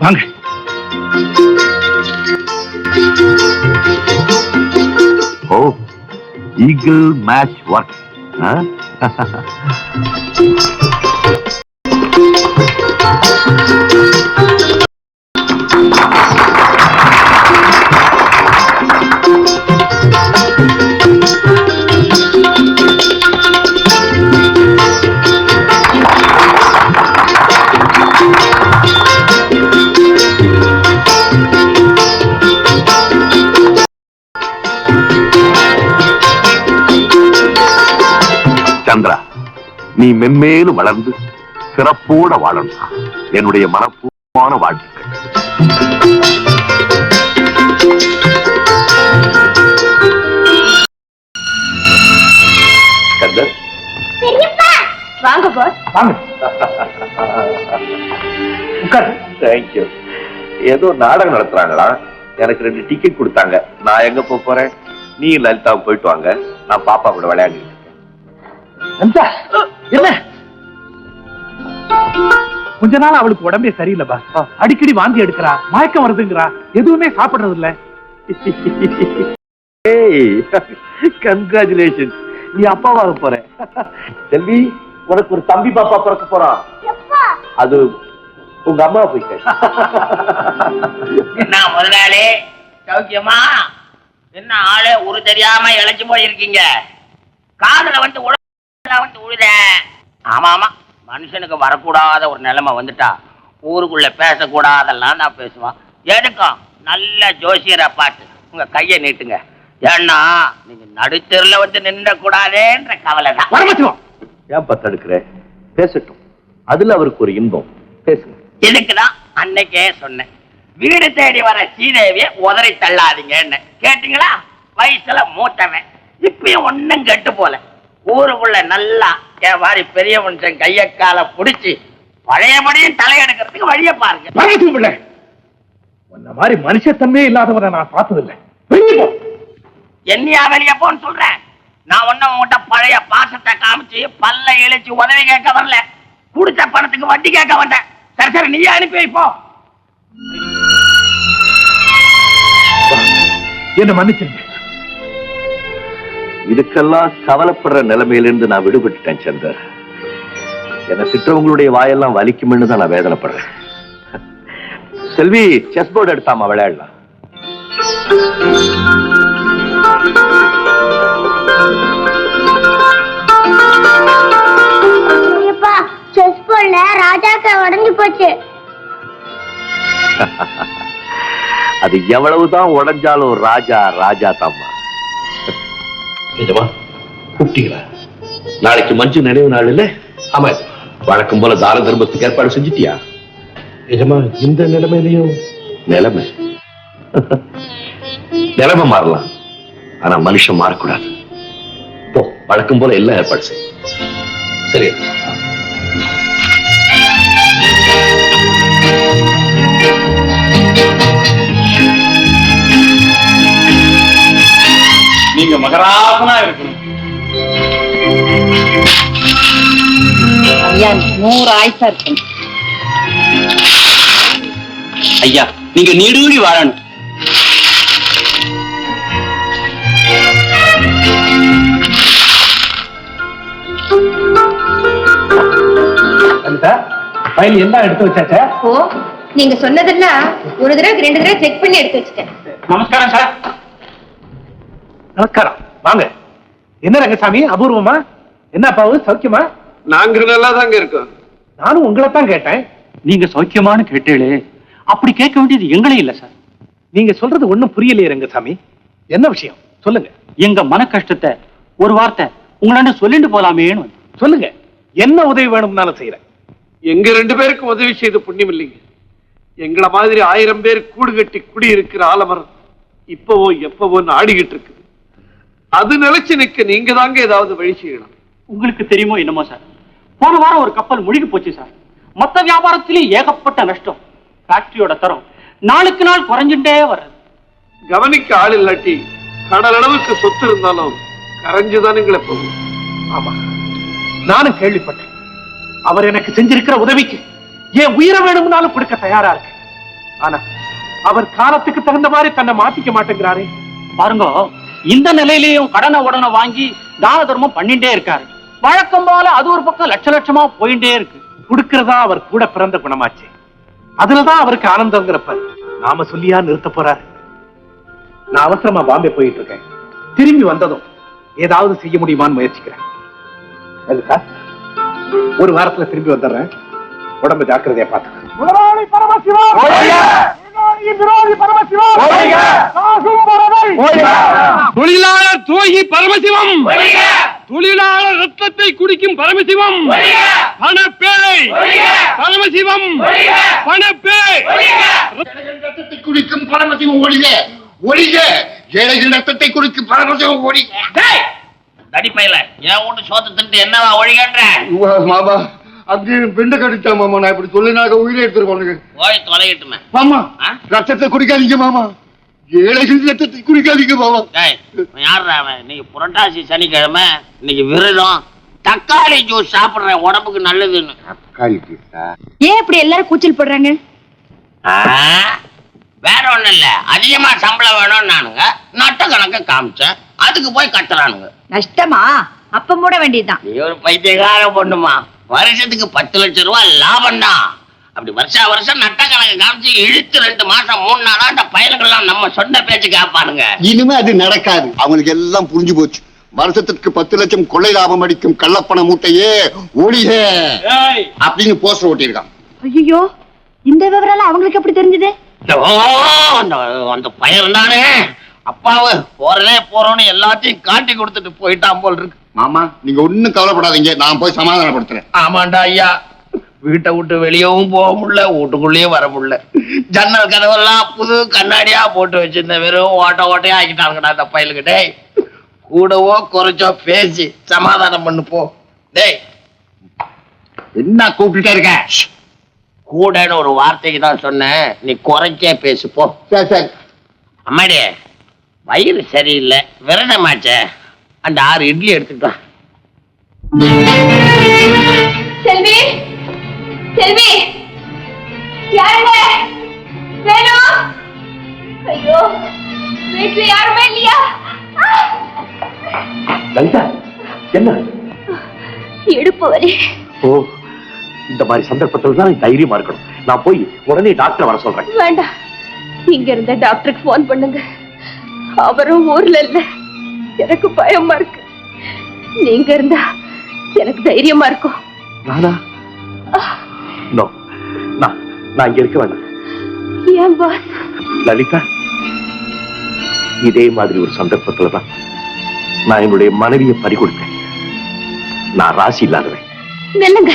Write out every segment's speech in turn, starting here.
வாங்க. ஓ, eagle match work. Chandra, நீ மென்மேலும் வளர்ந்து சிறப்போட வாழணும். என்னுடைய மனப்பூர்வமான வாழ்த்துக்கள். சந்தர், வாங்க பாஸ். வாங்க. உட்காரு. தேங்க்யூ. ஏதோ நாடகம் நடத்துறாங்களா? எனக்கு 2 டிக்கெட் கொடுத்தாங்க. நான் எங்க போறேன்? நீ லலிதாவும் போயிட்டு வாங்க. நான் பாப்பா கூட விளையாடி. என்ன கொஞ்ச நாள் அவளுக்கு உடம்பே சரியில்லை பாஸ். அடிக்கடி வாந்தி எடுக்கிறா, மயக்கம் வருதுங்கிறா, எதுவுமே சாப்பிடுறது இல்ல. கங்க்ராச்சுலேஷன், நீ அப்பாவாக போற. செல்வி, உனக்கு ஒரு தம்பி பாப்பா பிறக்க போறான். அது உங்க அம்மா போய் என்ன முதலாளி, சௌக்கியமா? என்ன ஆளு ஒரு தெரியாம இழைச்சு போயிருக்கீங்க? காதுல வந்து உழுத. ஆமா ஆமா, மனுஷனுக்கு வரக்கூடாத ஒரு நிலைமை வந்துட்டா ஊருக்குள்ள பேசக்கூடாதெல்லாம் நான் பேசுவான். எதுக்கும் நல்ல ஜோசியரை பார்த்து உங்க கையை நீட்டுங்க. ஏன்னா நீங்க நடுத்தெருல வந்து நின்ற கூடாதேன்ற கவலை தான். ஏன் தடுக்கிற? பேசட்டும், அதுல அவருக்கு ஒரு இன்பம். பேசுங்க. இதுக்குதான் அன்னைக்கே சொன்னேன், வீடு தேடி வர சீதேவிய உதறி தள்ளாதீங்கன்னு. கேட்டீங்களா? வயசுல மூத்தவன், இப்பயும் ஒன்னும் கெட்டு போல. ஊருக்குள்ள நல்லா என் மாதிரி பெரிய மனுஷன் கைய கால புடிச்சு பழையபடியும் தலையெடுக்கிறதுக்கு வழிய பாருங்க. உன்ன மாதிரி மனுஷத்தன்மையே இல்லாதவரை நான் பார்த்ததில்லை. என்னையா வெளிய போன்னு சொல்றேன்? நான் ஒன்னும் உங்ககிட்ட பழைய பாசத்தை காமிச்சு பல்ல இழிச்சு உதவி கேட்க வரல, குடிச்ச பணத்துக்கு வட்டி கேட்க வந்தேன். சரி சரி, நீயே அனுப்பி வைப்போ. என்ன மன்னிச்சிருங்க. இதுக்கெல்லாம் கவலைப்படுற நிலைமையிலிருந்து நான் விடுபட்டுட்டேன் சந்தர். என்ன திட்டவங்களுடைய வாயெல்லாம் வலிக்கும்னு தான் நான் வேதனைப்படுறேன். செல்வி, செஸ் போர்டு எடுத்தாமா விளையாடலாம். செஸ் போர்டுல ராஜாக்கா உடைஞ்சு போச்சு. அது எவ்வளவுதான் உடைஞ்சாலும் ராஜா ராஜா தாம்மா. நிஜமா கூப்பிட்டீங்களா? நாளைக்கு மஞ்சு நினைவு நாள் இல்ல? ஆமா. வழக்கம் போல தான தர்மத்துக்கு ஏற்பாடு செஞ்சிட்டியா? நிஜமா இந்த நிலைமையிலையும் நிலைமை மாறலாம், ஆனா மனுஷன் மாறக்கூடாது. போ, வழக்கம் போல எல்லாம் ஏற்பாடு செய். சரி. நீங்க மகராசனா இருக்கணும். ஐயா 100 ஆயுசா இருக்கும். ஐயா, நீங்க நீடூழி வாழணும். ஃபைல் எல்லாம் எடுத்து வச்சாச்சா? ஓ, நீங்க சொன்னதெல்லாம் ஒரு தடவை 2 தடவை செக் பண்ணி எடுத்து வச்சுட்டேன். நமஸ்காரம் சார். நமஸ்காரம். வாங்க. என்ன ரங்கசாமி, அபூர்வமா? என்ன அப்பாவு, சௌக்கியமா? நாங்க நல்லா தாங்க இருக்கோம். நானும் உங்களை தான் கேட்டேன். நீங்க சௌக்கியமானு கேட்டேளே, அப்படி கேட்க வேண்டியது எங்களே இல்ல சார். நீங்க சொல்றது ஒண்ணும் புரியலையே ரங்கசாமி. என்ன விஷயம் சொல்லுங்க. எங்க மன கஷ்டத்தை ஒரு வார்த்தை உங்களாண்ட சொல்லிட்டு போலாமேன்னு. சொல்லுங்க, என்ன உதவி வேணும்னாலும் செய்யறேன். எங்க 2 பேருக்கு உதவி செய்த புண்ணியம் இல்லைங்க. எங்களை மாதிரி 1000 பேர் கூடு கட்டி குடி இருக்கிற ஆலமரம் இப்பவோ எப்பவோன்னு ஆடிக்கிட்டு இருக்கு. அது நிலைச்சு நிக்க நீங்க தாங்க ஏதாவது வழி செய்யணும். உங்களுக்கு தெரியுமோ என்னமோ சார், போன வாரம் ஒரு கப்பல் முழுகி போச்சு சார். மொத்த வியாபாரத்திலே ஏகப்பட்ட நஷ்டம். ஃபேக்டரியோட தரம் நாளுக்கு நாள் குறைஞ்சுட்டே வர்றது. கவனிக்க ஆள் இல்லாட்டி கடல் அளவுக்கு சொத்து இருந்தாலும் கரைஞ்சுதானுங்களே போகும். ஆமா, நானும் கேள்விப்பட்டேன். அவர் எனக்கு செஞ்சிருக்கிற உதவிக்கு என் உயிரை வேணும்னாலும் கொடுக்க தயாரா இருக்கு. ஆனா அவர் காலத்துக்கு தகுந்த மாதிரி தன்னை மாத்திக்க மாட்டேங்கிறாரே. பாருங்க, இந்த நிலையிலையும் கடனை உடனே வாங்கி தான தர்மம் பண்ணிட்டே இருக்காரு. வழக்கம் போல அது ஒரு பக்கம் லட்ச லட்சமா போயிட்டே இருக்கு. கொடுக்கிறதா அவர் கூட பிறந்த குணமாச்சு. அதுலதான் அவருக்கு ஆனந்தங்கிறப்ப நாம சொல்லியா நிறுத்த போறாரு. நான் அவசரமா பாம்பே போயிட்டு இருக்கேன். திரும்பி வந்ததும் ஏதாவது செய்ய முடியுமான்னு முயற்சிக்கிறேன். லலிதா, ஒரு வாரத்துல திரும்பி வந்துடுறேன். உடம்பு ஜாக்கிரதையா பார்த்துக்க. தொழிலாளர் துரோகி பரமசிவம், தொழிலாளர் ரத்தத்தை குடிக்கும் பரமசிவம், பணப்பேய் பரமசிவம், பணப்பேய் ரத்தத்தை குடிக்கும் பரமசிவம் ஒழிக, ஒழிக ஏழைகள் ரத்தத்தை குடிக்கும் பரமசிவம் ஒழிக. தடிப்பையில ஏன் ஒண்ணு சோத்து தின்ட்டு என்னவா ஒழிகன்ற மாமா அப்படி பெண்ணை கடிச்சா மாமா. நான் இப்படி சொல்லினாக்க உயிரை எடுத்துருக்கோம். போய் தொலைகிட்டுமே மாமா ரத்தத்தை குடிக்காதீங்க மாமா, ஏழைகள் ரத்தத்தை குடிக்காதீங்க மாமா. யாருடா அவன்? இன்னைக்கு புரட்டாசி சனிக்கிழமை, இன்னைக்கு விரதம். தக்காளி ஜூஸ் சாப்பிடுறேன், உடம்புக்கு நல்லதுன்னு. தக்காளி ஜூஸா? ஏன் இப்படி எல்லாரும் கூச்சல் போடுறாங்க? வேற ஒண்ணு இல்ல, அதிகமா சம்பளம் வேணும்னு நானுங்க நட்ட கணக்க காமிச்சேன், அதுக்கு போய் கட்டுறானுங்க. நஷ்டமா? அப்ப மூட வேண்டியதுதான். நீ ஒரு பைத்தியக்கார பொண்ணுமா, வருஷத்துக்கு 10 லட்சம் ரூபாய் லாபம் தான். அப்படி வருஷம் நட்ட கணக்கு காமிச்சு இழுத்து 2 மாசம் 3 நாளா அந்த பயல்கள்லாம் நம்ம சொந்த பேச்சு கேட்பானுங்க. இனிமே அது நடக்காது. அவங்களுக்கு எல்லாம் புரிஞ்சு போச்சு. வருஷத்துக்கு 10 லட்சம் கொள்ளை லாபம் அடிக்கும் கள்ளப்பண மூட்டையே ஒழிக அப்படின்னு போஸ்டர் ஓட்டியிருக்கான். ஐயோ, இந்த விவரம் அவங்களுக்கு எப்படி தெரிஞ்சது? அந்த பயல் தானே அப்பாவு போறோம்னு எல்லாத்தையும் காட்டி கொடுத்துட்டு போயிட்டான் போல் இருக்கு. மாமா நீங்க ஒண்ணும் கவலைப்படாதீங்க, நான் போய் சமாதானப்படுத்துறேன். ஆமாண்டா ஐயா, வீட்டை விட்டு வெளியவும் போக முடியல, வீட்டுக்குள்ளேயே வர முடியல. ஜன்னல் கதவெல்லாம் புது கண்ணாடியா போட்டு வச்சிருந்த வெறும் ஓட்டையா ஆக்கிட்டாங்கடா அந்த பயலுக்கிட்டே. கூடவோ குறைச்சோ பேசி சமாதானம் பண்ணு போ. டேய் என்ன கூப்பிட்டுட்டே இருக்க? கூடன்னு ஒரு வார்த்தைக்கு தான் சொன்னேன், நீ குறைச்சே பேசு போ. சரி சரி. அம்மாடி வயிறு சரியில்லை, விரதமாச்சே, அந்த 6 இட்லி எடுத்துட்டு வா. செல்வி, செல்வி, யாருங்க வேணும்? ஐயோ, வீட்டுல யாருமே இல்லையா? லலிதா, என்ன? இடுப்பு வலி. ஓ, இந்த மாதிரி சந்தர்ப்பத்தில் தான் தைரியமா இருக்கணும். நான் போய் உடனே டாக்டர் வர சொல்றேன். வேண்டாம், இங்க இருந்த டாக்டருக்கு போன் பண்ணுங்க. அவரும் ஊர்ல இல்ல. எனக்கு பயமா இருக்கு. நீங்க இருந்தா எனக்கு தைரியமா இருக்கும். நானா? நோ, நான் இங்க இருக்க வேண்டாம். ஏன் பாஸ்? லலிதா, இதே மாதிரி ஒரு சந்தர்ப்பத்துலதான் நான் என்னுடைய மனைவியை பறி கொடுத்தேன். நான் ராசி இல்லாதவன். நெல்லுங்க,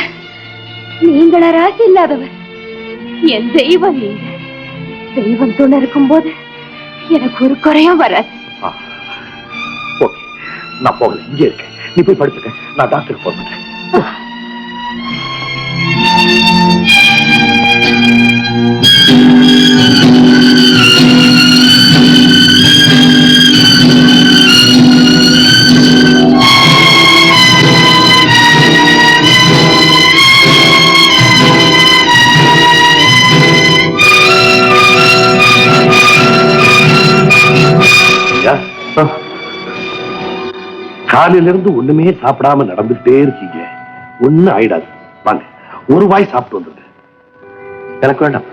நீங்கள ராசி இல்லாதவர். என் தெய்வம் நீங்க. தெய்வம் துணை இருக்கும் போது எனக்கு ஒரு குறையும் வராது. ஓகே, நான் போகல, இங்கே இருக்கேன். நீ போய் படுத்துக்க, நான் டாக்டருக்கு போன் பண்றேன். காலையிலிருந்து ஒண்ணுமே சாப்பிடாம நடந்துட்டே இருக்கீங்க. ஒண்ணு ஆயிடாது. வாங்க, ஒரு வாய் சாப்பிட்டு வந்துருங்க. எனக்கு வேண்டாம்.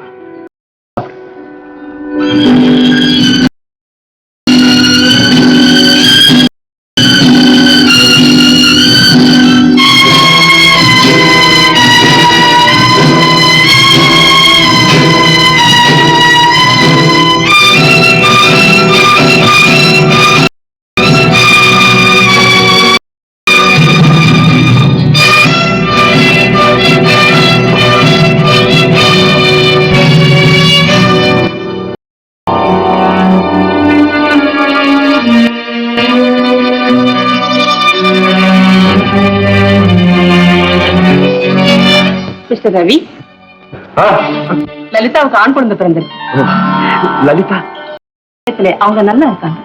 மிஸ்டர் ரவி, லலிதாவுக்கு ஆண் குழந்தை பிறந்தது. லலிதா, அவங்க நல்லா இருக்காங்க.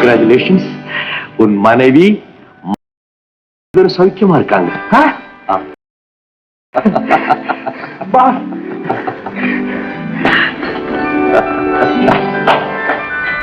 கங்க்ராச்சுலேஷன்ஸ். உன் மனைவி சௌக்கியமா இருக்காங்க. அப்பா